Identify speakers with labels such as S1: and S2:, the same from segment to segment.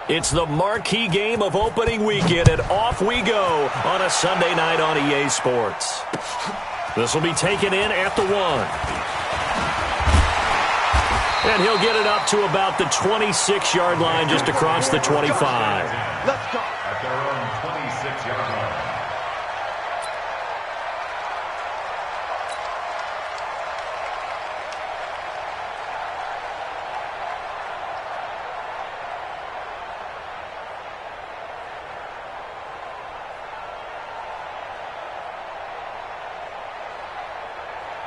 S1: It's the marquee game of opening weekend, and off we go on a Sunday night on EA Sports. This will be taken in at the 1. And he'll get it up to about the 26-yard line just across the 25.
S2: Let's go. At their own 26-yard line.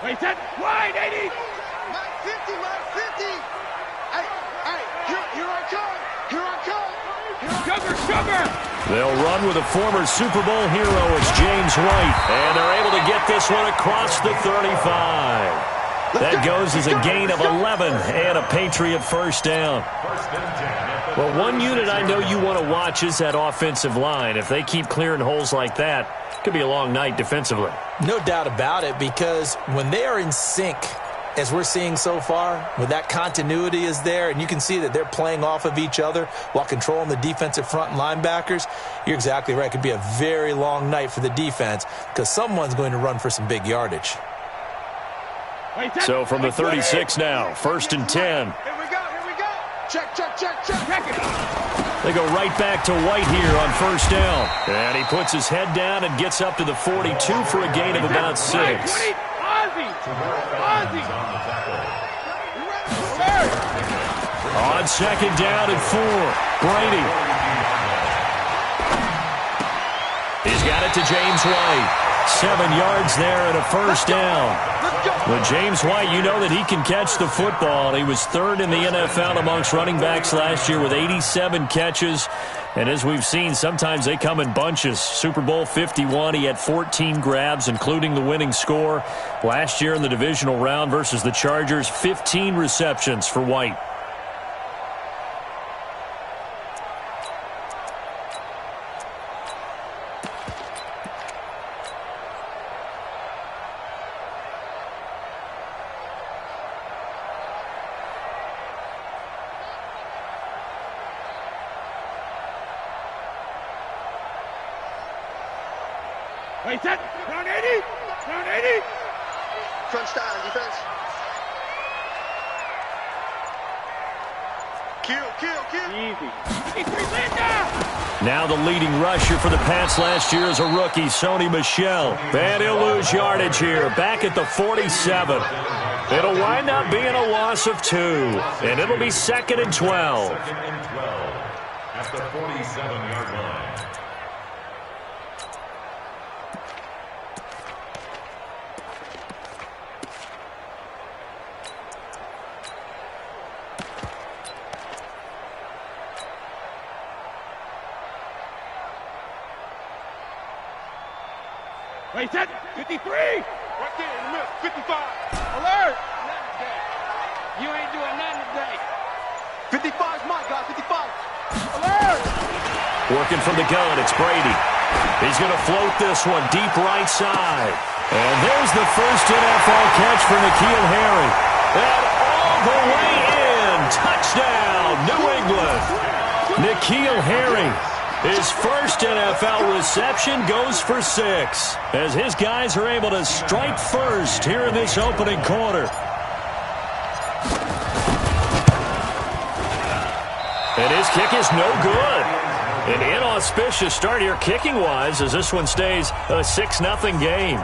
S3: Wait, set, wide, 80!
S4: My 50, my 50! Hey, here I come! Here I come!
S3: Sugar!
S1: They'll run with a former Super Bowl hero. It's James White. And they're able to get this one across the 35. That goes as a gain of 11 and a Patriot first down. Well, one unit I know you want to watch is that offensive line. If they keep clearing holes like that, it could be a long night defensively.
S5: No doubt about it, because when they are in sync, as we're seeing so far, when that continuity is there, and you can see that they're playing off of each other while controlling the defensive front and linebackers, you're exactly right. It could be a very long night for the defense because someone's going to run for some big yardage.
S1: So from the 36 now, 1st and 10.
S4: Here we go! Check.
S1: They go right back to White here on first down. And he puts his head down and gets up to the 42 for a gain of about 6.
S3: Ozzy!
S1: On second down and 4, Brady. He's got it to James White. 7 yards there and a first down. But James White, you know that he can catch the football. He was 3rd in the NFL amongst running backs last year with 87 catches. And as we've seen, sometimes they come in bunches. Super Bowl 51, he had 14 grabs, including the winning score. Last year in the divisional round versus the Chargers, 15 receptions for White.
S3: Wait, set, round 80!
S4: Crunch down, defense. Kill.
S3: Easy. 53, Linda!
S1: Now the leading rusher for the Pats last year is a rookie, Sony Michel. And he'll lose yardage here, back at the 47. It'll wind up being a loss of 2, and it'll be 2nd and 12.
S2: At the 47-yard line.
S3: Wait, set, 53!
S4: Right there in the middle, 55.
S3: Alert! You ain't doing nothing today.
S4: 55's my guy, 55.
S3: Alert!
S1: Working from the gun, it's Brady. He's going to float this one deep right side. And there's the first NFL catch for N'Keal Harry. And all the way in. Touchdown, New England. N'Keal Harry. His first NFL reception goes for 6 as his guys are able to strike first here in this opening quarter. And his kick is no good. An inauspicious start here kicking-wise as this one stays a 6-0 game.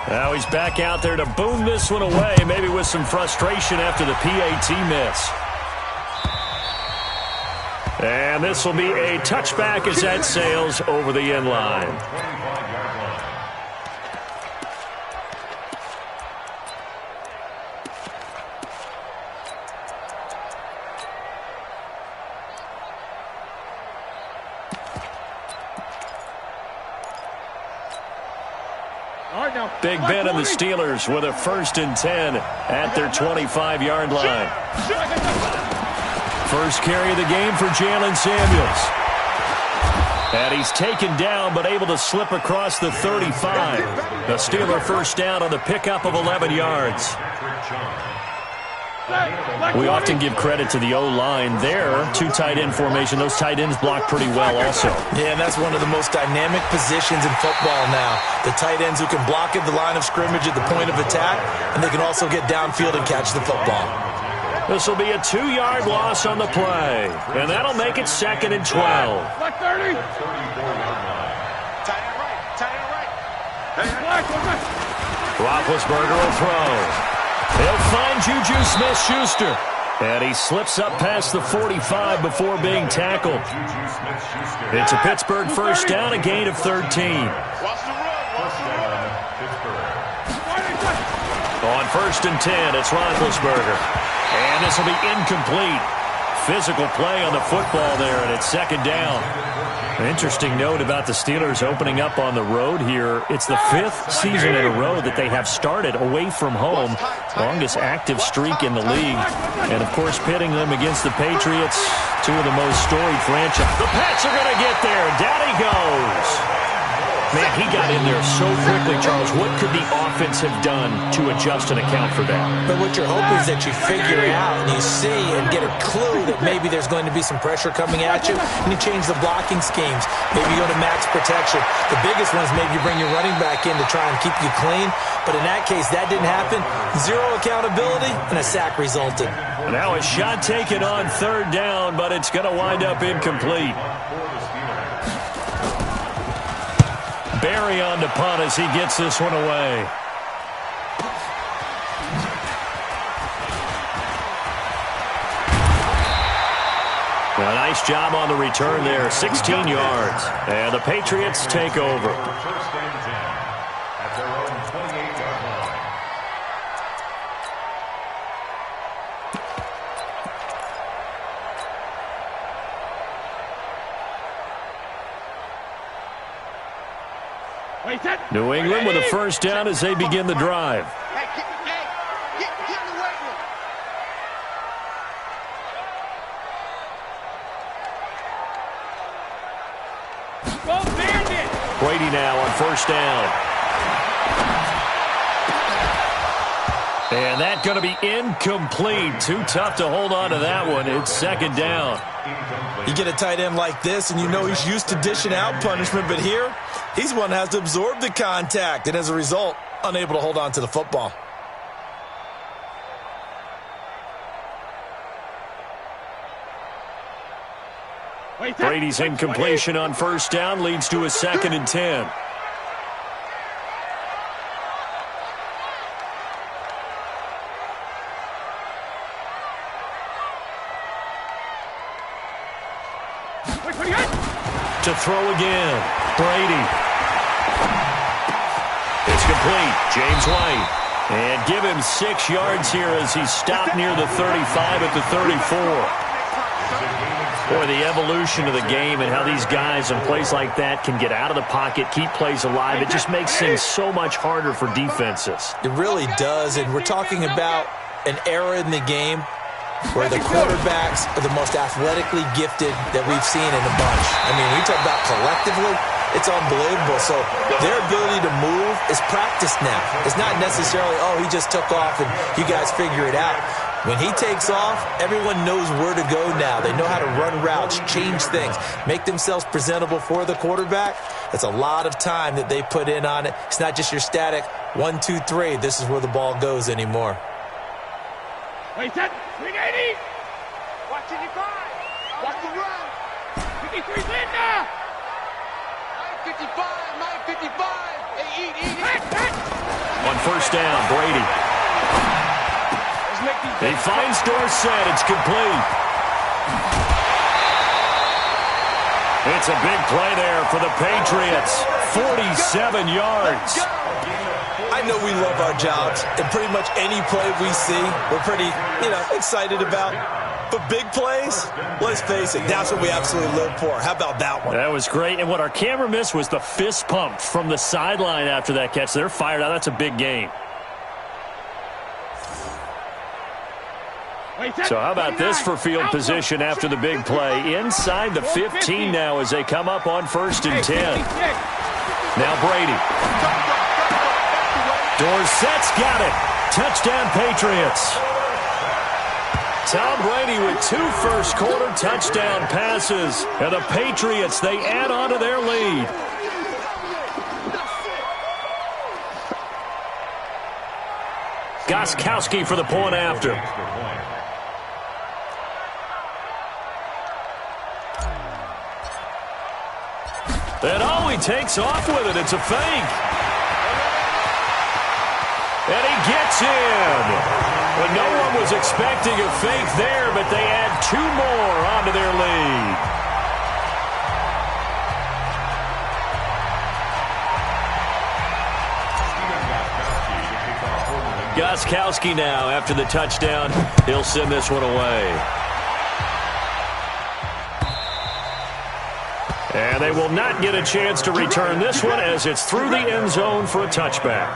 S1: Now he's back out there to boom this one away, maybe with some frustration after the PAT miss. And this will be a touchback as that sails over the end line. Big Ben and the Steelers with a 1st and 10 at their 25-yard line. First carry of the game for Jalen Samuels. And he's taken down but able to slip across the 35. The Steeler first down on the pickup of 11 yards. We often give credit to the O-line there. Two tight end formation. Those tight ends block pretty well also.
S5: Yeah, and that's one of the most dynamic positions in football now. The tight ends who can block at the line of scrimmage at the point of attack, and they can also get downfield and catch the football.
S1: This will be a 2-yard loss on the play, and that'll make it 2nd and 12.
S3: Black 30.
S1: Roethlisberger will throw. He'll find Juju Smith-Schuster. And he slips up past the 45 before being tackled. It's a Pittsburgh first down, a gain of 13. On 1st and 10, it's Roethlisberger. And this will be incomplete. Physical play on the football there, and it's 2nd down. An interesting note about the Steelers opening up on the road here. It's the 5th season in a row that they have started away from home. Longest active streak in the league. And, of course, pitting them against the Patriots, two of the most storied franchises. The Pats are going to get there. Down he goes. Man, he got in there so quickly, Charles. What could the offense have done to adjust and account for that?
S5: But what you're hoping is that you figure it out and you see and get a clue that maybe there's going to be some pressure coming at you, and you change the blocking schemes. Maybe you go to max protection. The biggest one is maybe you bring your running back in to try and keep you clean. But in that case, that didn't happen. Zero accountability, and a sack resulted.
S1: Now a shot taken on 3rd down, but it's going to wind up incomplete. Barry on to punt as he gets this one away. A nice job on the return there, 16 yards. And the Patriots take over.
S2: First and 10 at their own 28-yard line.
S1: New England with a first down as they begin the drive.
S4: Hey, get in the weight room.
S3: Go Bandit.
S1: Brady now on first down. And that's going to be incomplete. Too tough to hold on to that one. It's 2nd down.
S5: You get a tight end like this, and you know he's used to dishing out punishment, but here, he's one that has to absorb the contact, and as a result, unable to hold on to the football.
S1: Brady's incompletion on first down leads to a 2nd and 10. To throw again. Brady. It's complete. James White. And give him 6 yards here as he's stopped near the 35 at the 34. Boy, the evolution of the game and how these guys in plays like that can get out of the pocket, keep plays alive, it just makes things so much harder for defenses.
S5: It really does, and we're talking about an era in the game where the quarterbacks are the most athletically gifted that we've seen in a bunch. I mean, we talk about collectively, it's unbelievable. So their ability to move is practiced now. It's not necessarily, oh, he just took off and you guys figure it out. When he takes off, everyone knows where to go now. They know how to run routes, change things, make themselves presentable for the quarterback. That's a lot of time that they put in on it. It's not just your static 1, 2, 3. This is where the ball goes anymore.
S3: Wait, set. 380.
S4: Watch 55. Watch the run.
S3: 53 Linda.
S4: 955. Hey, eat.
S1: On first down, Brady. He finds Dorsett. It's complete. It's a big play there for the Patriots. 47 yards.
S5: I know we love our jobs, and pretty much any play we see, we're pretty, excited about. But big plays, let's face it, that's what we absolutely live for. How about that one?
S1: That was great. And what our camera missed was the fist pump from the sideline after that catch. They're fired out. That's a big game. So how about this for field position after the big play? Inside the 15 now as they come up on 1st and 10. Now Brady. Dorsett's got it. Touchdown, Patriots. Tom Brady with 2 first-quarter touchdown passes. And the Patriots, they add on to their lead. Gostkowski for the point after. And he takes off with it. It's a fake. And he gets in. Well, no one was expecting a fake there, but they add 2 more onto their lead. Gostkowski now after the touchdown. He'll send this one away. And they will not get a chance to return this one as it's through the end zone for a touchback.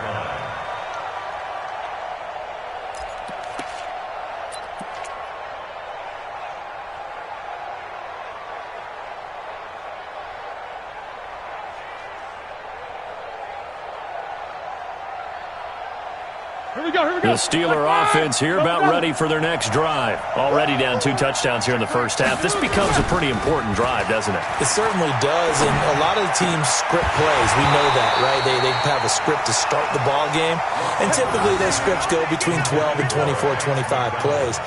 S1: The Steeler offense here about ready for their next drive. Already down 2 touchdowns here in the first half. This becomes a pretty important drive, doesn't it?
S5: It certainly does, and a lot of the teams script plays. We know that, right? They have a script to start the ball game, and typically those scripts go between 12 and 24, 25 plays.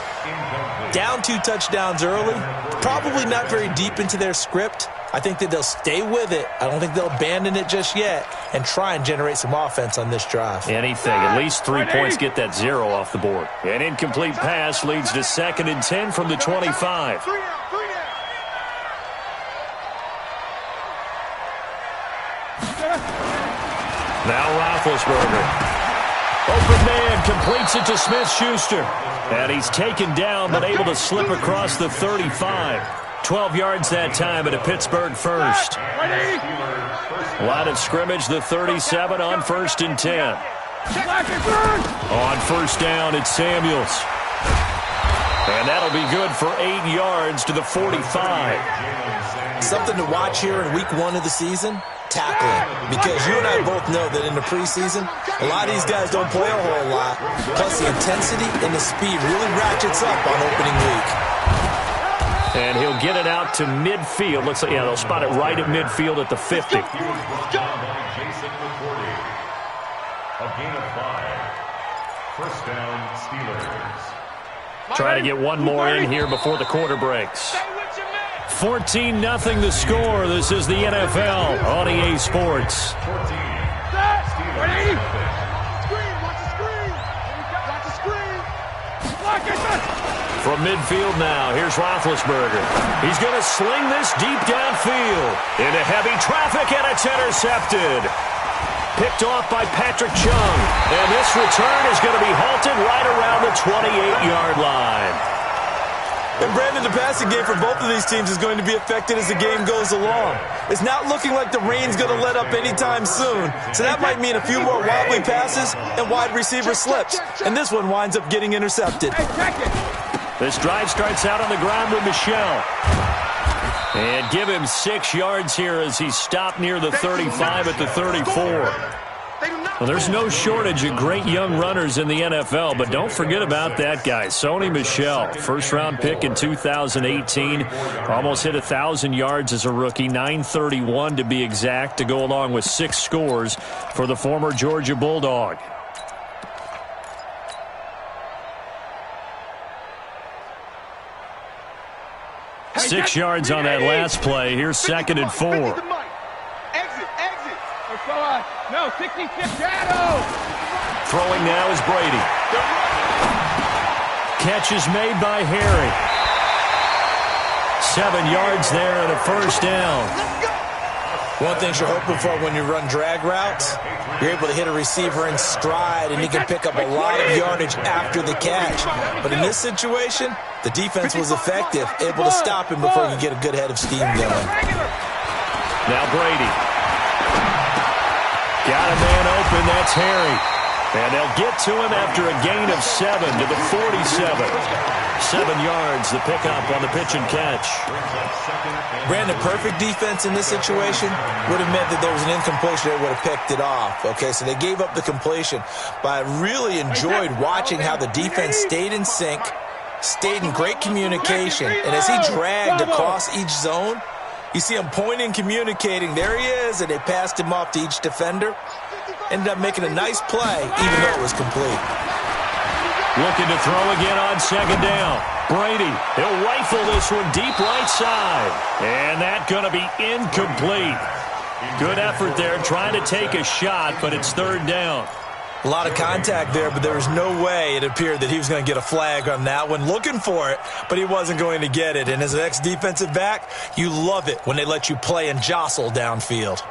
S5: Down 2 touchdowns early, probably not very deep into their script. I think that they'll stay with it. I don't think they'll abandon it just yet and try and generate some offense on this drive.
S1: Anything. At least 3 points get that 0 off the board. An incomplete pass leads to 2nd and 10 from the 25. Now Roethlisberger. Open man completes it to Smith-Schuster. And he's taken down but able to slip across the 35. 12 yards that time at a Pittsburgh first. Line of scrimmage, the 37 on 1st and 10. On 1st down, it's Samuels. And that'll be good for 8 yards to the 45.
S5: Something to watch here in week 1 of the season, tackling. Because you and I both know that in the preseason, a lot of these guys don't play a whole lot. Plus the intensity and the speed really ratchets up on opening week.
S1: And he'll get it out to midfield. Looks like, yeah, they'll spot it right at midfield at the 50.
S2: A gain of 5. 1st down, Steelers.
S1: Try to get one more in here before the quarter breaks. 14-0 the score. This is the NFL on EA Sports.
S2: 14.
S1: From midfield now, here's Roethlisberger. He's going to sling this deep downfield into heavy traffic, and it's intercepted. Picked off by Patrick Chung. And this return is going to be halted right around the 28-yard line.
S5: And Brandon, the passing game for both of these teams is going to be affected as the game goes along. It's not looking like the rain's going to let up anytime soon. So that might mean a few more wobbly passes and wide receiver slips. And this one winds up getting intercepted.
S1: This drive starts out on the ground with Michel. And give him 6 yards here as he's stopped near the 35 at the 34. Well, there's no shortage of great young runners in the NFL, but don't forget about that guy, Sony Michel. First-round pick in 2018. Almost hit 1,000 yards as a rookie, 931 to be exact, to go along with 6 scores for the former Georgia Bulldog.
S3: Hey,
S1: 6 yards on that last play. Here's 2nd and 4.
S4: Exit.
S3: No, 66 shadow.
S1: Throwing now is Brady. Catch is made by Harry. 7 yards there and a 1st down.
S5: One thing you're hoping for when you run drag routes, you're able to hit a receiver in stride and he can pick up a lot of yardage after the catch. But in this situation, the defense was effective, able to stop him before you get a good head of steam going.
S1: Now Brady. Got a man open, that's Harry. And they'll get to him after a gain of 7 to the 47. 7 yards, the pickup on the pitch and catch.
S5: Brandon, perfect defense in this situation would have meant that there was an incompletion. They would have picked it off. Okay, so they gave up the completion. But I really enjoyed watching how the defense stayed in sync, stayed in great communication. And as he dragged across each zone, you see him pointing, communicating. There he is, and they passed him off to each defender. Ended up making a nice play, even though it was complete.
S1: Looking to throw again on second down. Brady, he'll rifle this one deep right side. And that's going to be incomplete. Good effort there trying to take a shot, but it's third down.
S5: A lot of contact there, but there was no way it appeared that he was going to get a flag on that one. Looking for it, but he wasn't going to get it. And as an ex-defensive back, you love it when they let you play and jostle downfield.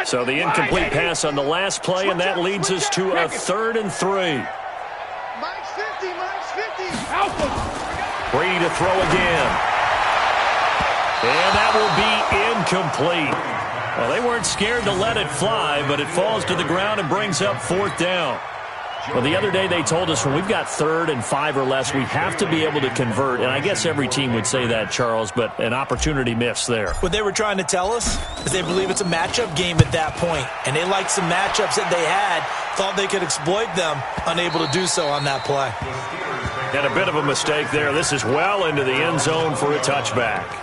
S1: So the incomplete pass on the last play, and that leads us to a 3rd and 3.
S4: Minus 50, minus 50.
S1: Brady to throw again. And that will be incomplete. Well, they weren't scared to let it fly, but it falls to the ground and brings up 4th down. Well, the other day they told us when we've got 3rd and 5 or less, we have to be able to convert. And I guess every team would say that, Charles, but an opportunity missed there.
S5: What they were trying to tell us is they believe it's a matchup game at that point. And they liked some matchups that they had, thought they could exploit them, unable to do so on that play.
S1: And a bit of a mistake there. This is well into the end zone for a touchback.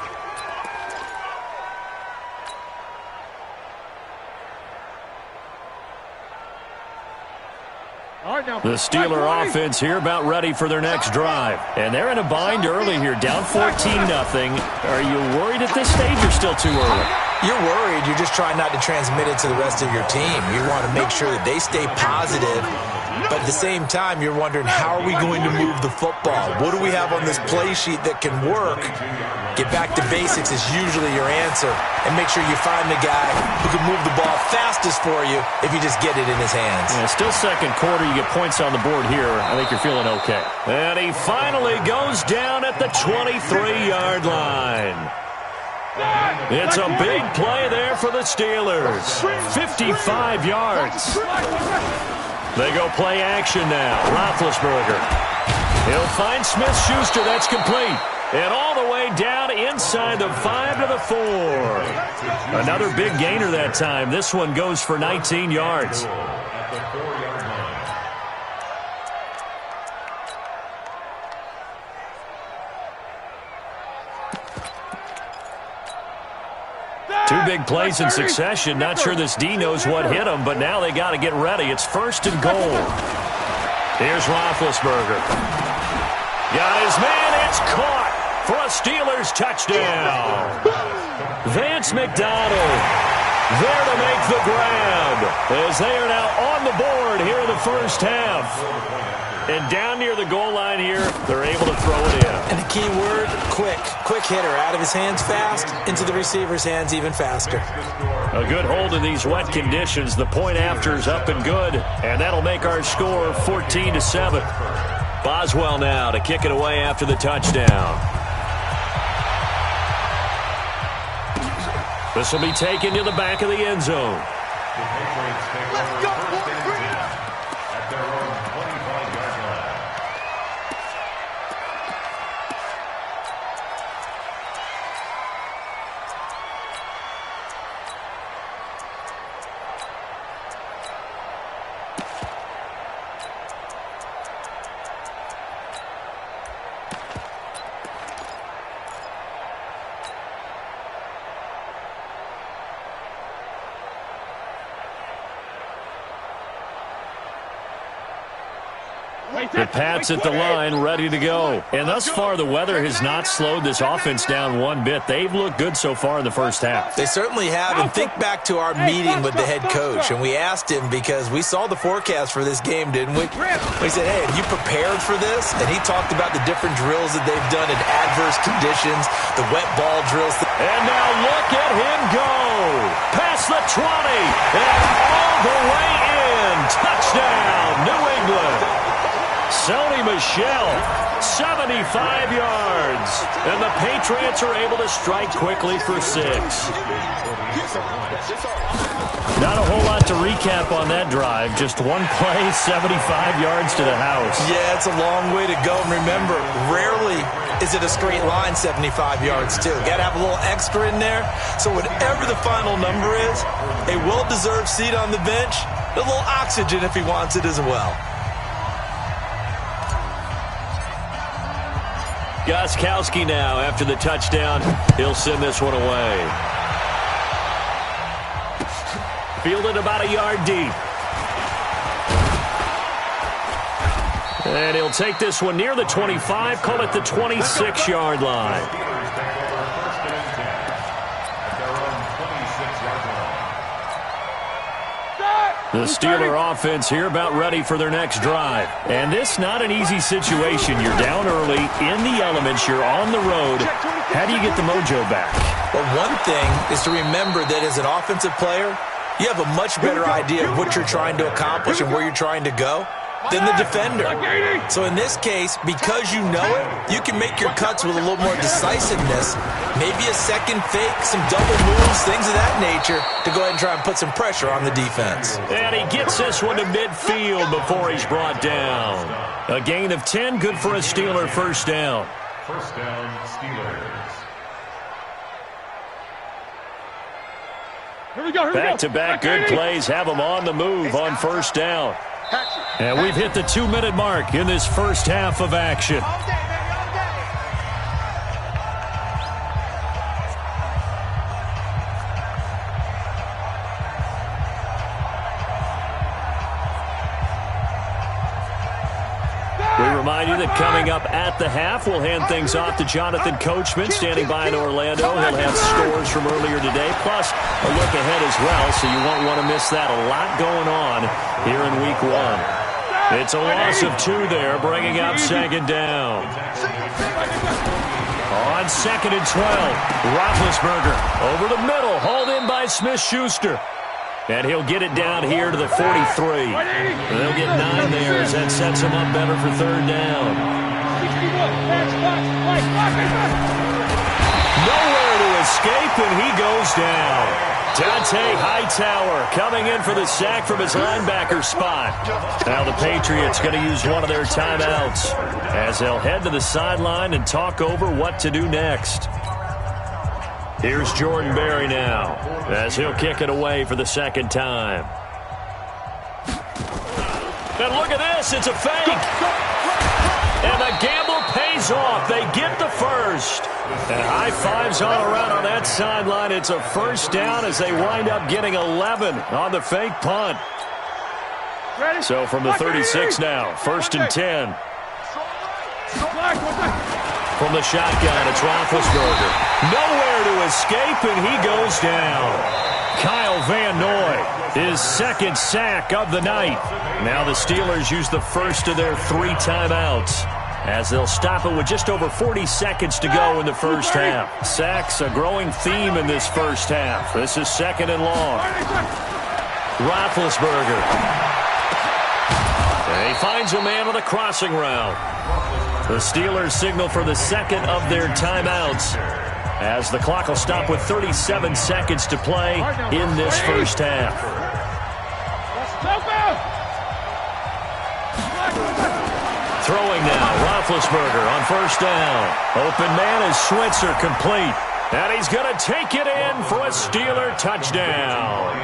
S1: The Steeler offense here about ready for their next drive. And they're in a bind early here, down 14-0. Are you worried at this stage or still too early?
S5: You're worried. You're just trying not to transmit it to the rest of your team. You want to make sure that they stay positive. But at the same time, you're wondering, how are we going to move the football? What do we have on this play sheet that can work? Get back to basics is usually your answer. And make sure you find the guy who can move the ball fastest for you if you just get it in his hands.
S1: Yeah, still second quarter. You get points on the board here. I think you're feeling okay. And he finally goes down at the 23-yard line. It's a big play there for the Steelers. 55 yards. They go play action now. Roethlisberger. He'll find Smith-Schuster. That's complete. And all the way down inside the 5 to the 4. Another big gainer that time. This one goes for 19 yards. Two big plays in succession. Not sure this D knows what hit him, but now they got to get ready. It's 1st and goal. Here's Roethlisberger. Got his man. It's caught for a Steelers touchdown. Vance McDonald there to make the grab as they are now on the board here in the first half. And down near the goal line here, they're able to throw it in.
S5: And the key word, quick. Quick hitter. Out of his hands fast, into the receiver's hands even faster.
S1: A good hold in these wet conditions. The point after's up and good. And that'll make our score 14-7. Boswell now to kick it away after the touchdown. This will be taken to the back of the end zone.
S4: Let's go,
S2: at their own 25-yard line.
S1: The Pats at the line, ready to go. And thus far, the weather has not slowed this offense down one bit. They've looked good so far in the first half.
S5: They certainly have. And think back to our meeting with the head coach. And we asked him, because we saw the forecast for this game, didn't we? We said, hey, have you prepared for this? And he talked about the different drills that they've done in adverse conditions, the wet ball drills.
S1: And now look at him go. Past the 20. And all the way in. Touchdown, New England. Sony Michel 75 yards. And the Patriots are able to strike quickly for 6. Not a whole lot to recap on that drive. Just one play, 75 yards to the house.
S5: Yeah, it's a long way to go. And remember, rarely is it a straight line 75 yards, too. Got to have a little extra in there. So whatever the final number is, a well-deserved seat on the bench, a little oxygen if he wants it as well.
S1: Gostkowski now after the touchdown. He'll send this one away. Fielded about a yard deep. And he'll take this one near the 25, call it the 26-yard line. The Steeler offense here about ready for their next drive. And this not an easy situation. You're down early, in the elements, you're on the road. How do you get the mojo back?
S5: Well, one thing is to remember that as an offensive player, you have a much better idea of what you're trying to accomplish and where you're trying to go than the defender. So in this case, because you know it, you can make your cuts with a little more decisiveness, maybe a second fake, some double moves, things of that nature, to go ahead and try and put some pressure on the defense.
S1: And he gets this one to midfield before he's brought down. A gain of 10, good for a Steeler first down.
S2: First down, Steelers.
S1: Back-to-back good plays have them on the move on first down. And we've hit the 2-minute mark in this first half of action. We remind you that coming up at the half, we'll hand things off to Jonathan Coachman, standing by in Orlando. He'll have scores from earlier today, plus a look ahead as well, so you won't want to miss that. A lot going on here in Week 1. It's a loss of 2 there, bringing up second down. On 2nd and 12, Roethlisberger over the middle, hauled in by Smith-Schuster. And he'll get it down here to the 43. They'll get 9 there as that sets him up better for third down. Nowhere to escape, and he goes down. Dante Hightower coming in for the sack from his linebacker spot. Now the Patriots going to use one of their timeouts as they'll head to the sideline and talk over what to do next. Here's Jordan Berry now as he'll kick it away for the second time. And look at this. It's a fake. And the gamble pays off. They get the first. And high fives all around on that sideline. It's a first down as they wind up getting 11 on the fake punt. So from the 36 now, 1st and 10. From the shotgun, it's Roethlisberger. Nowhere to escape, and he goes down. Kyle Van Noy, his second sack of the night. Now the Steelers use the first of their 3 timeouts as they'll stop it with just over 40 seconds to go in the first half. Sacks, a growing theme in this first half. This is 2nd and long. Roethlisberger. And he finds a man on the crossing route. The Steelers signal for the second of their timeouts as the clock will stop with 37 seconds to play in this first half. Throwing now, Roethlisberger on first down. Open man is Switzer, complete. And he's going to take it in for a Steeler touchdown.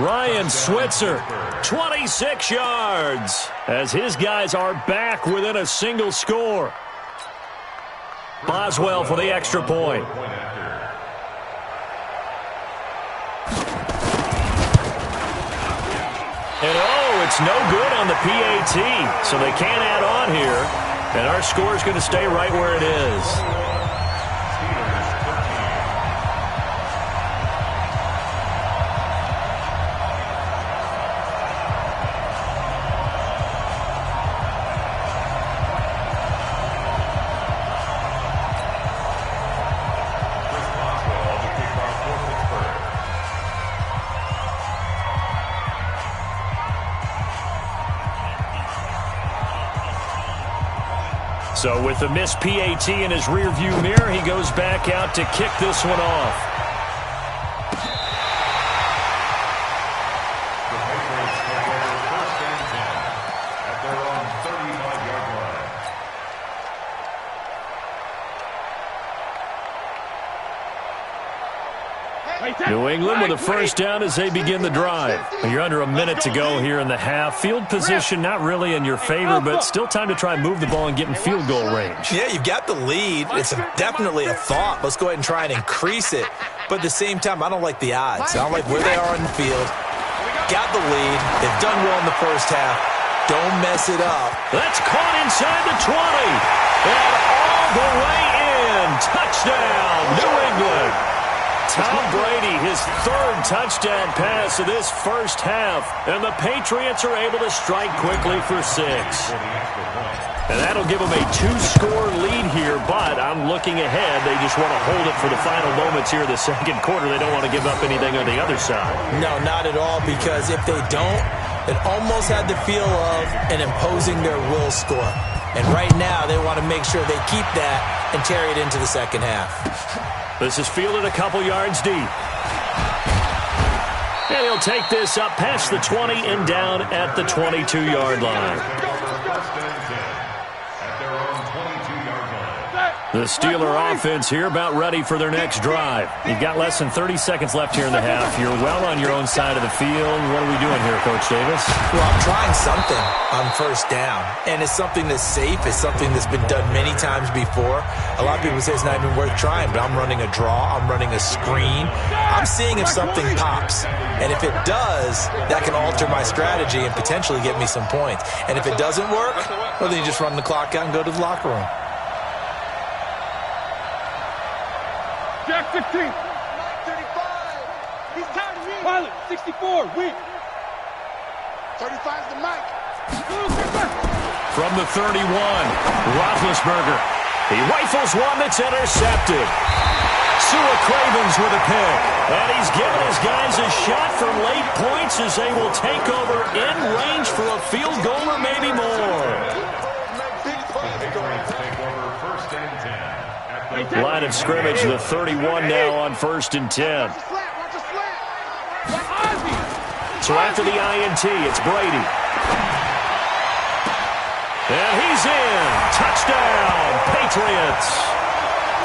S1: Ryan Switzer, 26 yards, as his guys are back within a single score. Boswell for the extra point. And oh, it's no good on the PAT, so they can't add on here. And our score is going to stay right where it is. So with the missed PAT in his rearview mirror, he goes back out to kick this one off. New England with a first down as they begin the drive. You're under a minute to go here in the half. Field position not really in your favor, but still time to try and move the ball and get in field goal range.
S5: Yeah, you've got the lead. It's definitely a thought. Let's go ahead and try and increase it. But at the same time, I don't like the odds. I don't like where they are in the field. Got the lead. They've done well in the first half. Don't mess it up.
S1: That's caught inside the 20. And all the way in. Touchdown, New England. Tom Brady, his third touchdown pass of this first half. And the Patriots are able to strike quickly for 6. And that'll give them a 2-score lead here, but I'm looking ahead. They just want to hold it for the final moments here in the second quarter. They don't want to give up anything on the other side.
S5: No, not at all, because if they don't, it almost had the feel of an imposing their will score. And right now, they want to make sure they keep that and carry it into the second half.
S1: This is fielded a couple yards deep. And he'll take this up past the 20 and down at the 22-yard line. The Steeler offense here about ready for their next drive. You've got less than 30 seconds left here in the half. You're well on your own side of the field. What are we doing here, Coach Davis?
S5: Well, I'm trying something on first down, and it's something that's safe. It's something that's been done many times before. A lot of people say it's not even worth trying, but I'm running a draw. I'm running a screen. I'm seeing if something pops, and if it does, that can alter my strategy and potentially get me some points. And if it doesn't work, well, then you just run the clock out and go to the locker room.
S3: Jack 15.
S4: 35. He's tired of me.
S3: Pilot 64. Weak.
S4: 35's the mic.
S1: From the 31, Roethlisberger. He rifles one that's intercepted. Sua Cravens with a pick. And he's giving his guys a shot for late points as they will take over in range for a field goal or maybe more. Line of scrimmage, the 31 now on 1st and 10. So after the INT, it's Brady. And he's in. Touchdown, Patriots.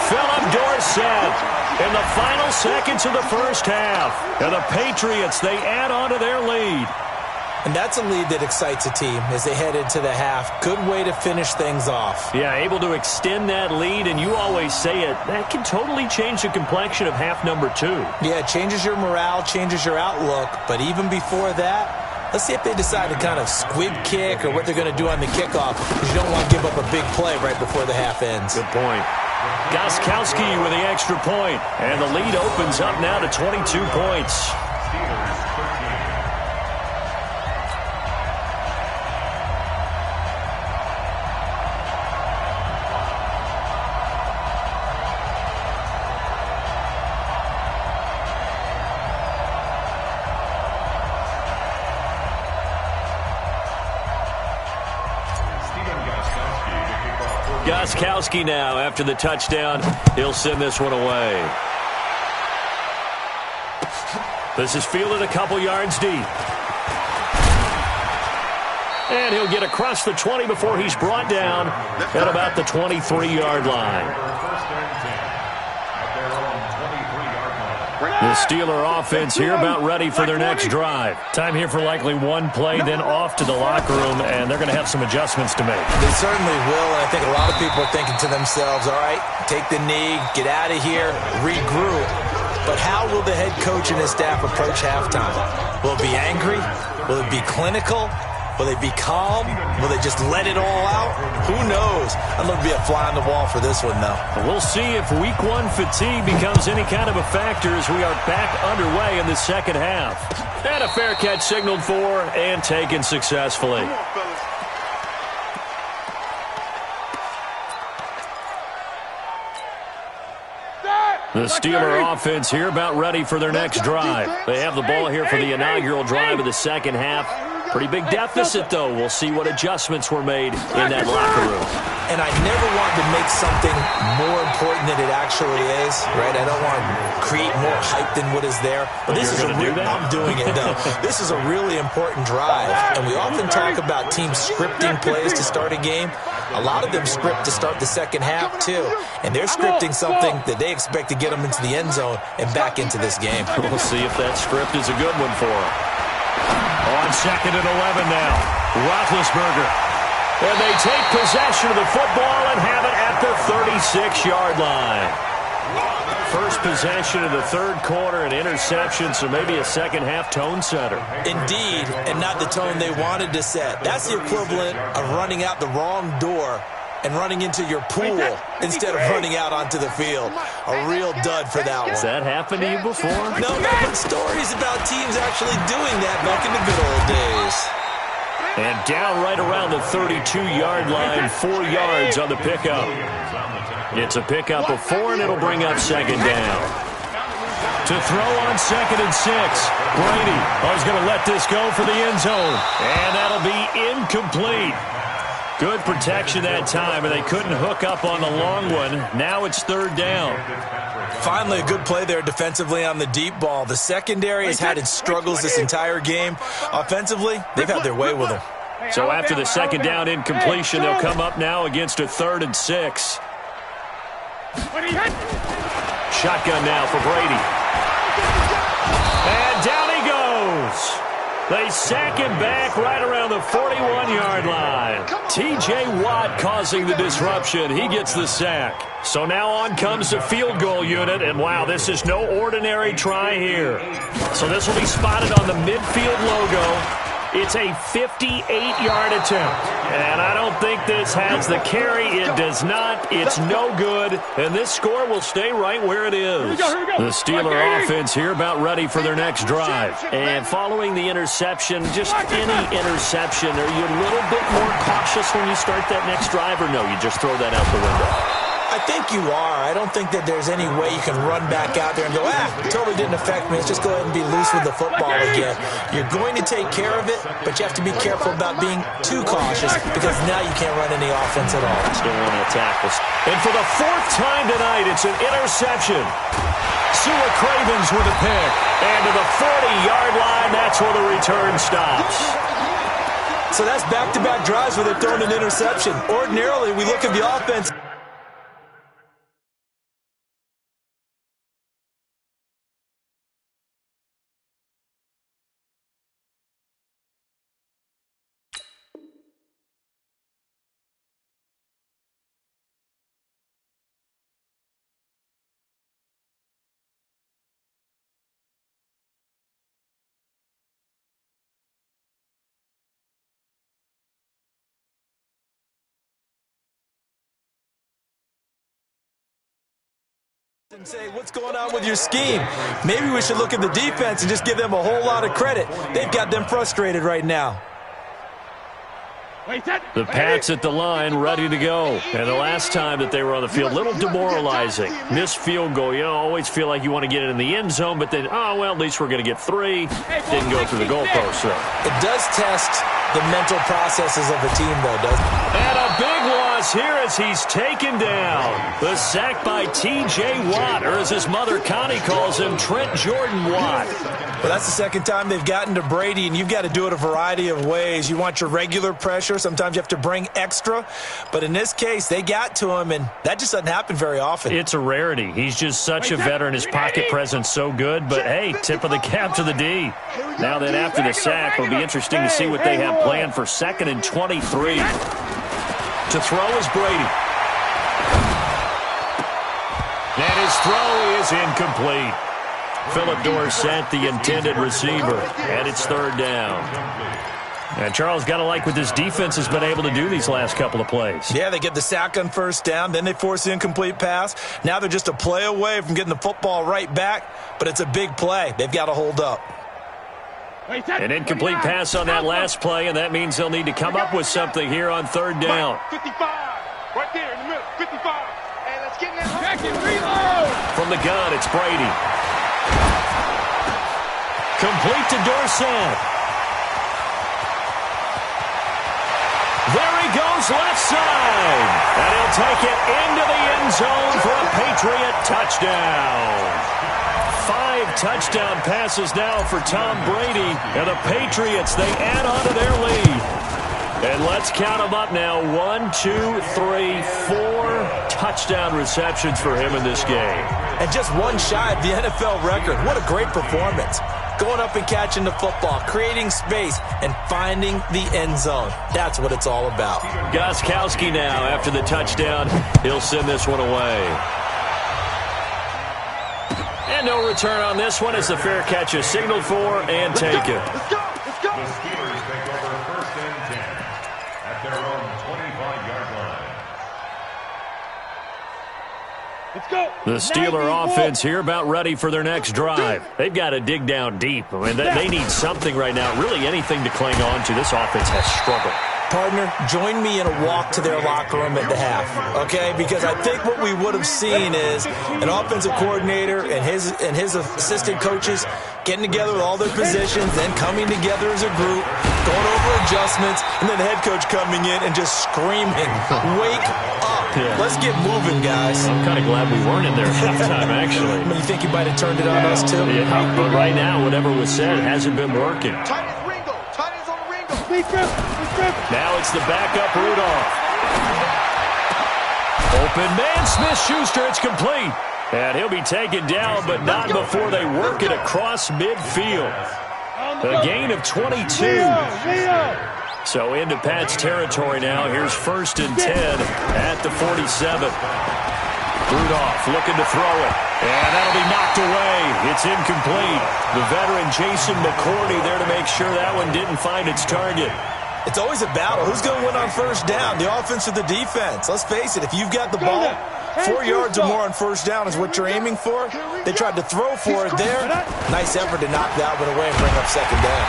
S1: Philip Dorsett in the final seconds of the first half. And the Patriots, they add on to their lead.
S5: And that's a lead that excites a team as they head into the half. Good way to finish things off.
S1: Yeah, able to extend that lead, and you always say it, that can totally change the complexion of half number 2.
S5: Yeah, it changes your morale, changes your outlook. But even before that, let's see if they decide to kind of squib kick or what they're going to do on the kickoff, because you don't want to give up a big play right before the half ends.
S1: Good point. Gostkowski with the extra point, and the lead opens up now to 22 points. Gostkowski now after the touchdown. He'll send this one away. This is fielded a couple yards deep. And he'll get across the 20 before he's brought down at about the 23-yard line. The Steeler offense here about ready for their next drive. Time here for likely one play, then off to the locker room, and they're going to have some adjustments to make.
S5: They certainly will, and I think a lot of people are thinking to themselves, all right, take the knee, get out of here, regroup. But how will the head coach and his staff approach halftime? Will it be angry? Will it be clinical? Will they be calm? Will they just let it all out? Who knows? I'd love to be a fly on the wall for this one, though.
S1: We'll see if week 1 fatigue becomes any kind of a factor as we are back underway in the second half. And a fair catch signaled for and taken successfully. The Steeler offense here about ready for their next drive. They have the ball here for the inaugural drive of the second half. Pretty big deficit, though. We'll see what adjustments were made in that locker room.
S5: And I never want to make something more important than it actually is, right? I don't want to create more hype than what is there. But this is I'm doing it, though. This is a really important drive. And we often talk about teams scripting plays to start a game. A lot of them script to start the second half, too. And they're scripting something that they expect to get them into the end zone and back into this game.
S1: We'll see if that script is a good one for them. On 2nd and 11 now, Roethlisberger. And they take possession of the football and have it at the 36-yard line. First possession of the third quarter, an interception, so maybe a second-half tone setter.
S5: Indeed, and not the tone they wanted to set. That's the equivalent of running out the wrong door and running into your pool instead of running out onto the field. A real dud for that one.
S1: Has that happened to you before?
S5: No, but stories about teams actually doing that back in the good old days.
S1: And down right around the 32-yard line, 4 yards on the pickup. It's a pickup of 4, and it'll bring up second down. To throw on 2nd and 6. Brady is going to let this go for the end zone. And that'll be incomplete. Good protection that time, and they couldn't hook up on the long one. Now it's 3rd down.
S5: Finally, a good play there defensively on the deep ball. The secondary has had its struggles this entire game. Offensively, they've had their way with them.
S1: So after the second down incompletion, they'll come up now against a 3rd and 6. Shotgun now for Brady. And down he goes. They sack him back right around the 41-yard line. T.J. Watt causing the disruption. He gets the sack. So now on comes the field goal unit, and wow, this is no ordinary try here. So this will be spotted on the midfield logo. It's a 58-yard attempt, and I don't think this has the carry. It does not. It's no good, and this score will stay right where it is. The Steeler offense here about ready for their next drive. And following the interception, just any interception, are you a little bit more cautious when you start that next drive, or no, you just throw that out the window?
S5: I think you are. I don't think that there's any way you can run back out there and go, totally didn't affect me. Let's just go ahead and be loose with the football again. You're going to take care of it, but you have to be careful about being too cautious because now you can't run any offense at all.
S1: Still want to tackle. And for the 4th time tonight, it's an interception. Sua Cravens with a pick. And to the 40-yard line, that's where the return stops.
S5: So that's back-to-back drives where they're throwing an interception. Ordinarily, we look at the offense. And say, what's going on with your scheme? Maybe we should look at the defense and just give them a whole lot of credit. They've got them frustrated right now.
S1: The Pats at the line, ready to go. And the last time that they were on the field, a little demoralizing. Missed field goal. You always feel like you want to get it in the end zone, but then, at least we're going to get 3. Didn't go through the goalpost, so.
S5: It does test the mental processes of the team, though, doesn't it?
S1: And a big loss here as he's taken down. The sack by T.J. Watt, or as his mother Connie calls him, Trent Jordan Watt.
S5: Well, that's the second time they've gotten to Brady, and you've got to do it a variety of ways. You want your regular pressure. Sometimes you have to bring extra. But in this case, they got to him, and that just doesn't happen very often.
S1: It's a rarity. He's just such a veteran. His pocket presence so good. But, hey, tip of the cap to the D. Now then, after the sack, it'll be interesting to see what they have planned for 2nd and 23. To throw is Brady. And his throw is incomplete. Philip Dorsett, the intended receiver, and it's 3rd down. And Charles, got to like what this defense has been able to do these last couple of plays.
S5: Yeah, they get the sack on 1st down, then they force the incomplete pass. Now they're just a play away from getting the football right back, but it's a big play. They've got to hold up.
S1: An incomplete pass on that last play, and that means they'll need to come up with something here on 3rd down.
S4: 55, right there in the middle, 55. And let's get that back and reload.
S1: From the gun, it's Brady. Complete to Dorsett. goes left side. And he'll take it into the end zone for a Patriot touchdown. 5 touchdown passes now for Tom Brady. And the Patriots, they add on to their lead. And let's count them up now. 1, 2, 3, 4 touchdown receptions for him in this game.
S5: And just one shy of the NFL record. What a great performance. Going up and catching the football, creating space, and finding the end zone. That's what it's all about.
S1: Gostkowski now, after the touchdown, he'll send this one away. And no return on this one as the fair catch is signaled for and taken.
S4: Let's go. Let's go.
S2: The Steelers take over 1st and 10 at their own 25-yard line.
S3: Let's go.
S1: The Steeler offense here about ready for their next drive. They've got to dig down deep. I mean, they need something right now, really anything to cling on to. This offense has struggled.
S5: Partner, join me in a walk to their locker room at the half, okay? Because I think what we would have seen is an offensive coordinator and his assistant coaches getting together with all their positions, then coming together as a group, going over adjustments, and then the head coach coming in and just screaming, "Wake up. Let's get moving, guys."
S1: I'm kind of glad we weren't in there at halftime, actually.
S5: You think you might have turned it on us, too?
S1: Yeah, but right now, whatever was said hasn't been working.
S4: Tight as Ringo. Tight as on Ringo.
S1: Now it's the backup Rudolph. Open man, Smith-Schuster, it's complete. And he'll be taken down, but not before they work it across midfield. A gain of 22. So into Pat's territory now. Here's 1st and 10 at the 47. Rudolph looking to throw it. And that'll be knocked away. It's incomplete. The veteran Jason McCourty there to make sure that one didn't find its target.
S5: It's always a battle. Who's going to win on 1st down, the offense or the defense? Let's face it, if you've got the ball, 4 yards or more on 1st down is what you're aiming for. They tried to throw for it there. Nice effort to knock that one away and bring up 2nd down.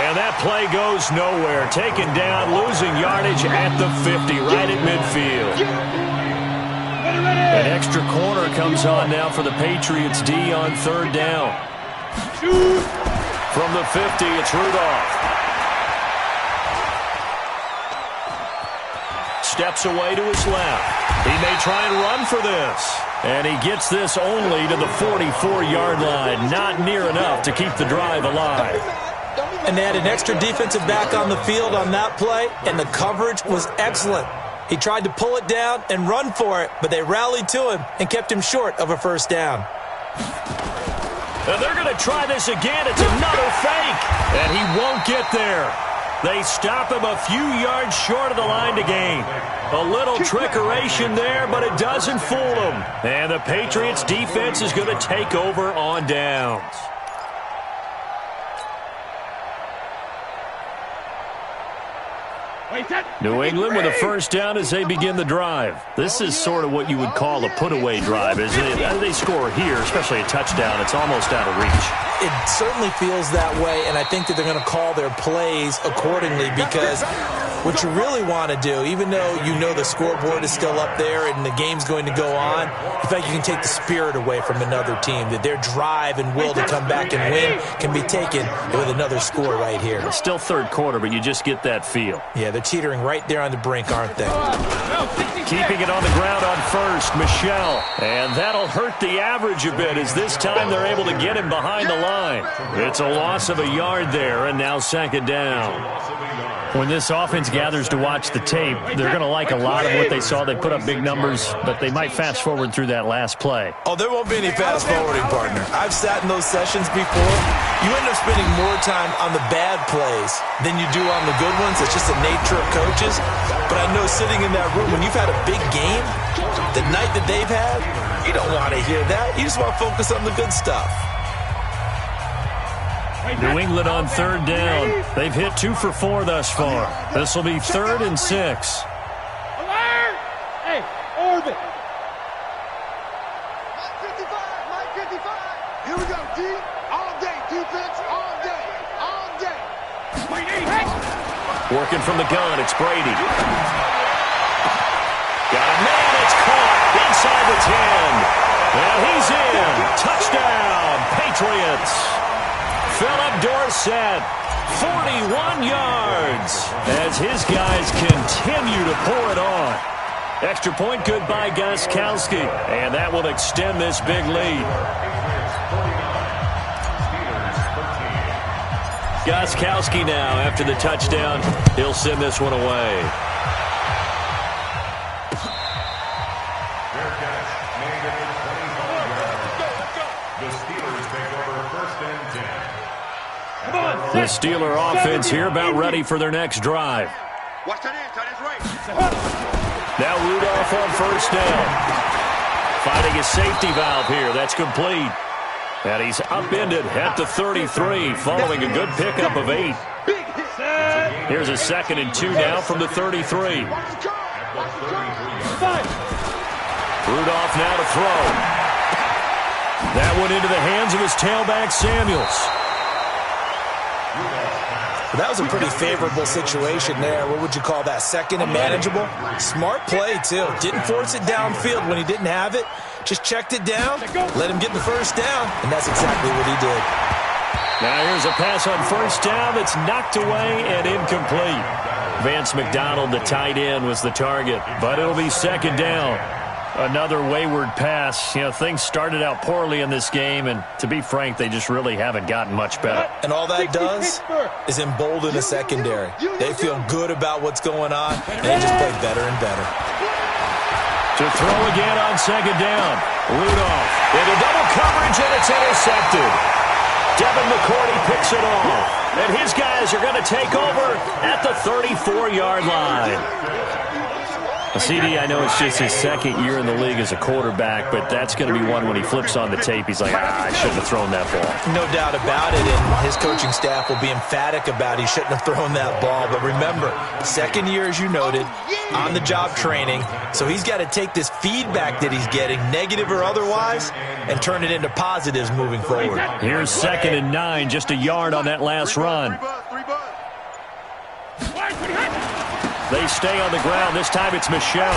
S1: And that play goes nowhere. Taken down, losing yardage at the 50, right at midfield. An extra corner comes on now for the Patriots D on 3rd down. From the 50, it's Rudolph. Steps away to his left. He may try and run for this. And he gets this only to the 44-yard line. Not near enough to keep the drive alive.
S5: And they had an extra defensive back on the field on that play, and the coverage was excellent. He tried to pull it down and run for it, but they rallied to him and kept him short of a 1st down.
S1: And they're going to try this again. It's another fake. And he won't get there. They stop him a few yards short of the line to gain. A little trickeration there, but it doesn't fool them. And the Patriots defense is going to take over on downs. New England with a 1st down as they begin the drive. This is sort of what you would call a put-away drive, isn't it? As they score here, especially a touchdown, it's almost out of reach.
S5: It certainly feels that way, and I think that they're going to call their plays accordingly because what you really want to do, even though you know the scoreboard is still up there and the game's going to go on, in fact, you can take the spirit away from another team, that their drive and will to come back and win can be taken with another score right here.
S1: It's still 3rd quarter, but you just get that feel.
S5: Yeah, they're teetering right there on the brink, aren't they?
S1: Keeping it on the ground on 1st, Michel. And that'll hurt the average a bit as this time they're able to get him behind the line. It's a loss of a yard there, and now 2nd down. When this offense gathers to watch the tape, they're going to like a lot of what they saw. They put up big numbers, but they might fast forward through that last play.
S5: Oh, there won't be any fast forwarding, partner. I've sat in those sessions before. You end up spending more time on the bad plays than you do on the good ones. It's just the nature of coaches. But I know sitting in that room, when you've had a big game, the night that they've had, you don't want to hear that. You just want to focus on the good stuff.
S1: New England on 3rd down. They've hit 2 for 4 thus far. This will be 3rd and 6.
S3: Alert! Hey, orbit.
S4: Mike 55. Here we go, D. All day. Defense all day. All day.
S1: Working from the gun, it's Brady. Got a man, it's caught inside the 10. And he's in. Touchdown, Patriots. Philip Dorsett. 41 yards as his guys continue to pour it on. Extra point good by Gostkowski, and that will extend this big lead. Gostkowski now, after the touchdown, he'll send this one away. The Steeler offense here about ready for their next drive.
S4: Watch that in, tight end right.
S1: Now Rudolph on first down. Finding his safety valve here. That's complete. And he's upended at the 33 following a good pickup of 8. Here's a 2nd and 2 now from the 33. Rudolph now to throw. That one into the hands of his tailback, Samuels.
S5: That was a pretty favorable situation there. What would you call that? 2nd and manageable? Smart play, too. Didn't force it downfield when he didn't have it. Just checked it down, let him get the first down, and that's exactly what he did.
S1: Now here's a pass on first down that's knocked away and incomplete. Vance McDonald, the tight end, was the target, but it'll be 2nd down. Another wayward pass. You know, things started out poorly in this game, and to be frank, they just really haven't gotten much better.
S5: And all that does is embolden the secondary. They feel good about what's going on, and they just play better and better.
S1: To throw again on 2nd down. Rudolph into double coverage, and it's intercepted. Devin McCourty picks it off, and his guys are going to take over at the 34-yard line. CD, I know it's just his 2nd year in the league as a quarterback, but that's going to be one when he flips on the tape, he's like, I shouldn't have thrown that ball.
S5: No doubt about it, and his coaching staff will be emphatic about he shouldn't have thrown that ball. But remember, 2nd year, as you noted, on-the-job training, so he's got to take this feedback that he's getting, negative or otherwise, and turn it into positives moving forward.
S1: Here's 2nd and 9, just a yard on that last run. They stay on the ground. This time it's Michel.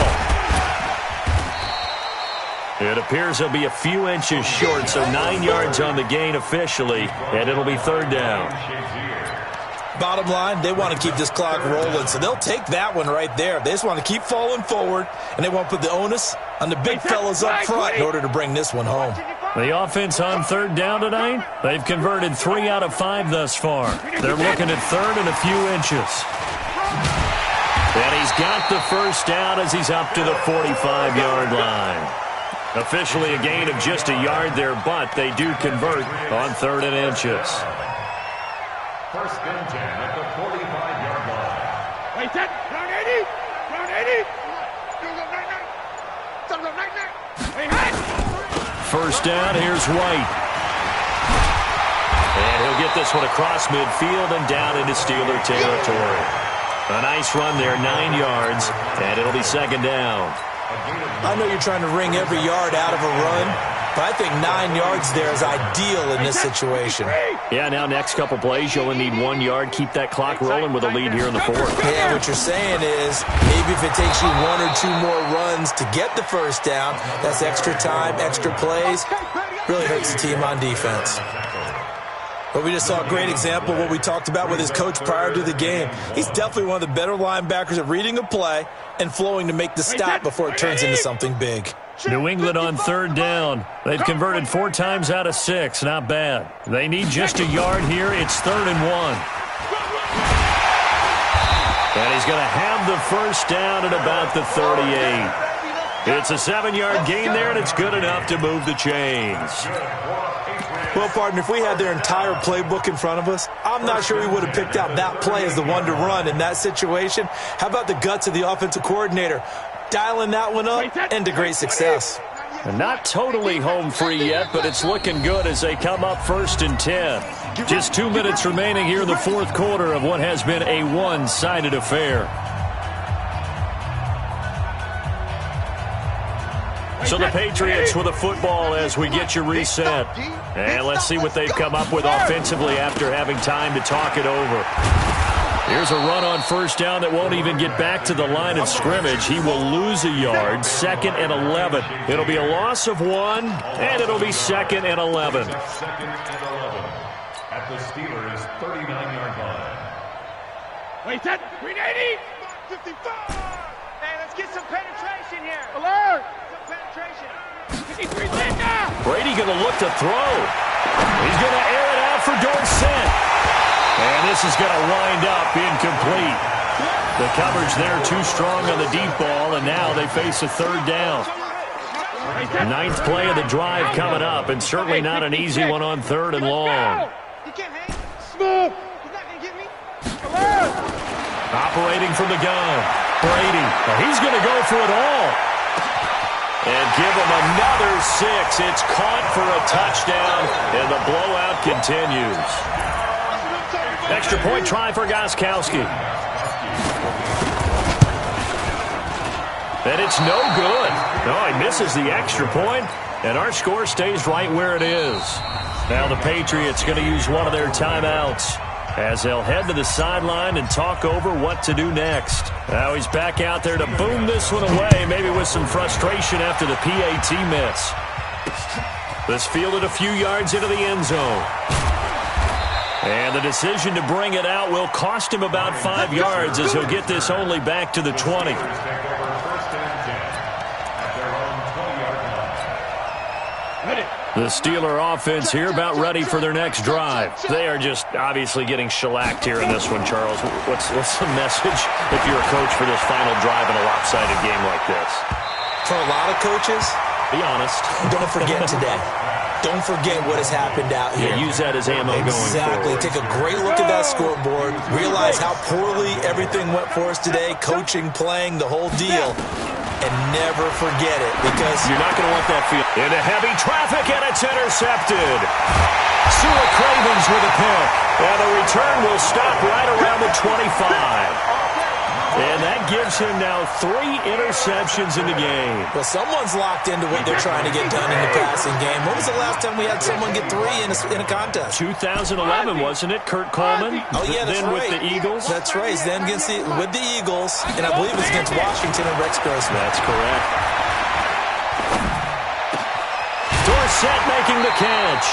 S1: It appears he'll be a few inches short, so 9 yards on the gain officially, and it'll be 3rd down.
S5: Bottom line, they want to keep this clock rolling, so they'll take that one right there. They just want to keep falling forward, and they want to put the onus on the big fellas up front in order to bring this one home.
S1: The offense on 3rd down tonight, they've converted 3 out of 5 thus far. They're looking at 3rd and a few inches. And he's got the first down as he's up to the 45-yard line. Officially a gain of just a yard there, but they do convert on 3rd and inches.
S2: 1st and 10 at the 45-yard line.
S3: Hey, set. Round 80. Round 80. Hey, hot.
S1: First down, here's White. And he'll get this one across midfield and down into Steeler territory. A nice run there, 9 yards, and it'll be 2nd down.
S5: I know you're trying to wring every yard out of a run, but I think 9 yards there is ideal in this situation.
S1: Yeah, now next couple plays, you only need 1 yard. Keep that clock rolling with a lead here in the 4th.
S5: Yeah, what you're saying is maybe if it takes you 1 or 2 more runs to get the first down, that's extra time, extra plays. Really hurts the team on defense. But we just saw a great example of what we talked about with his coach prior to the game. He's definitely one of the better linebackers at reading a play and flowing to make the stop before it turns into something big.
S1: New England on 3rd down. They've converted 4 times out of 6. Not bad. They need just a yard here. It's 3rd and 1. And he's going to have the first down at about the 38. It's a 7-yard gain there, and it's good enough to move the chains.
S5: Well, partner, if we had their entire playbook in front of us, I'm not sure we would have picked out that play as the one to run in that situation. How about the guts of the offensive coordinator? Dialing that one up into great success.
S1: Not totally home free yet, but it's looking good as they come up 1st and 10. Just 2 minutes remaining here in the 4th quarter of what has been a one-sided affair. So the Patriots with a football as we get you reset. And let's see what they've come up with offensively after having time to talk it over. Here's a run on first down that won't even get back to the line of scrimmage. He will lose a yard, 2nd and 11. It'll be a loss of 1, and it'll be 2nd and 11.
S2: at the Steelers' 39-yard line.
S3: Wait, that 380.
S4: 55.
S3: Hey, let's get some penetration here.
S4: Alert.
S3: Some penetration. 53 now.
S1: Brady going to look to throw. He's going to air it out for Dorsett. And this is going to wind up incomplete. The coverage there too strong on the deep ball, and now they face a third down. Ninth play of the drive coming up, and certainly not an easy one on third and long.
S3: You can't hang.
S4: Smith.
S3: He's not going to get me.
S4: Alert.
S1: Operating from the gun. Brady. He's going to go for it all. And give him another 6. It's caught for a touchdown, and the blowout continues. Extra point try for Gostkowski. And it's no good. No, he misses the extra point, and our score stays right where it is. Now the Patriots going to use one of their timeouts as they'll head to the sideline and talk over what to do next. Now he's back out there to boom this one away, maybe with some frustration after the PAT miss. This fielded a few yards into the end zone. And the decision to bring it out will cost him about 5 yards as he'll get this only back to the 20. The Steeler offense here about ready for their next drive. They are just obviously getting shellacked here in this one, Charles. What's the message if you're a coach for this final drive in a lopsided game like this?
S5: For a lot of coaches,
S1: Be honest.
S5: don't forget today. Don't forget what has happened out here.
S1: Yeah, use that as ammo going
S5: Exactly.
S1: forward.
S5: Take a great look at that scoreboard. Realize how poorly everything went for us today. Coaching, playing, the whole deal. And never forget it, because
S1: You're not going to want that field. Into heavy traffic, and it's intercepted. Sua Cravens with a pick. And the return will stop right around the 25. And that gives him now 3 interceptions in the game.
S5: well, someone's locked into what they're trying to get done in the passing game. When was the last time we had someone get 3 in a contest?
S1: 2011, wasn't it? Kurt Coleman.
S5: Oh, yeah, that's
S1: then
S5: right.
S1: with the Eagles.
S5: That's right. He's then with the Eagles, and I believe it's against Washington and Rex Grossman.
S1: That's correct. Dorsett making the catch.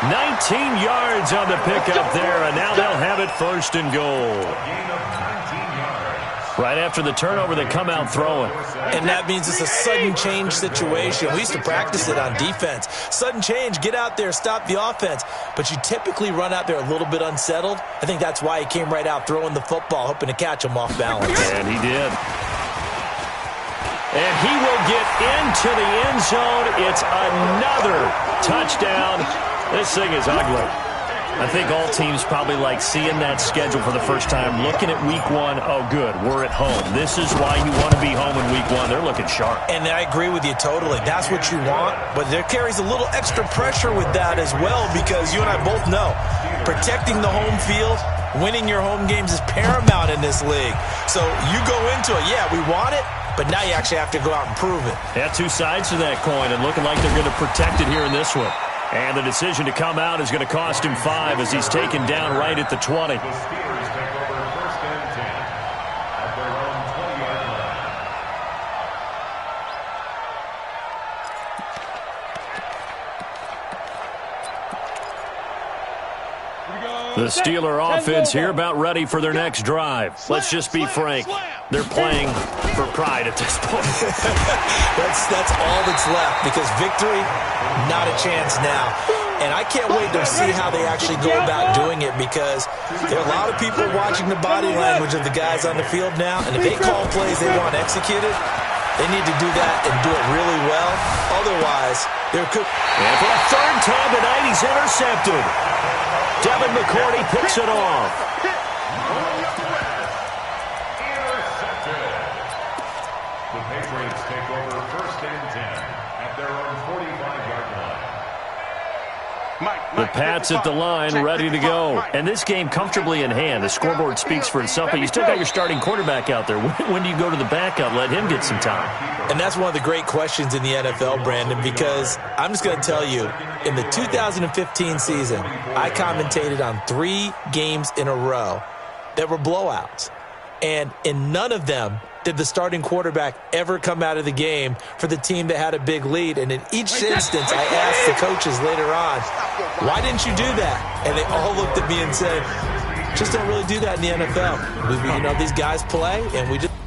S1: 19 yards on the pickup there, and now they'll have it first and goal. Right after the turnover, they come out throwing.
S5: And that means it's a sudden change situation. We used to practice it on defense. Sudden change, get out there, stop the offense. But you typically run out there a little bit unsettled. I think that's why he came right out throwing the football, hoping to catch him off balance.
S1: And he did. And he will get into the end zone. It's another touchdown. This thing is ugly. I think all teams probably like seeing that schedule for the first time, looking at week 1. Oh, good, we're at home. This is why you want to be home in week 1. They're looking sharp.
S5: And I agree with you totally. That's what you want. But there carries a little extra pressure with that as well, because you and I both know protecting the home field, winning your home games is paramount in this league. So you go into it, yeah, we want it, but now you actually have to go out and prove it.
S1: Yeah, 2 sides to that coin, and looking like they're going to protect it here in this one. And the decision to come out is going to cost him 5 as he's taken down right at the 20.
S2: The Steelers take over first and 10 at their own 20-yard line.
S1: The Steeler offense here about ready for their next drive. Let's just be frank. They're playing for pride at this point.
S5: That's all that's left, because victory, not a chance now. And I can't wait to see how they actually go about doing it, because there are a lot of people watching the body language of the guys on the field now, and if they call plays they want executed, they need to do that and do it really well. Otherwise, there could...
S1: And for the 3rd time tonight, he's intercepted. Devin McCourty picks it off.
S2: The Patriots take over first and 10 at their own 45-yard line.
S1: The Pats at the line, ready to go. And this game comfortably in hand. The scoreboard speaks for itself, but you still got your starting quarterback out there. When do you go to the backup? Let him get some time.
S5: And that's one of the great questions in the NFL, Brandon, because I'm just going to tell you, in the 2015 season, I commentated on 3 games in a row that were blowouts. And in none of them did the starting quarterback ever come out of the game for the team that had a big lead. And in each instance, I asked the coaches later on, why didn't you do that? And they all looked at me and said, just don't really do that in the NFL. These guys play, and we just...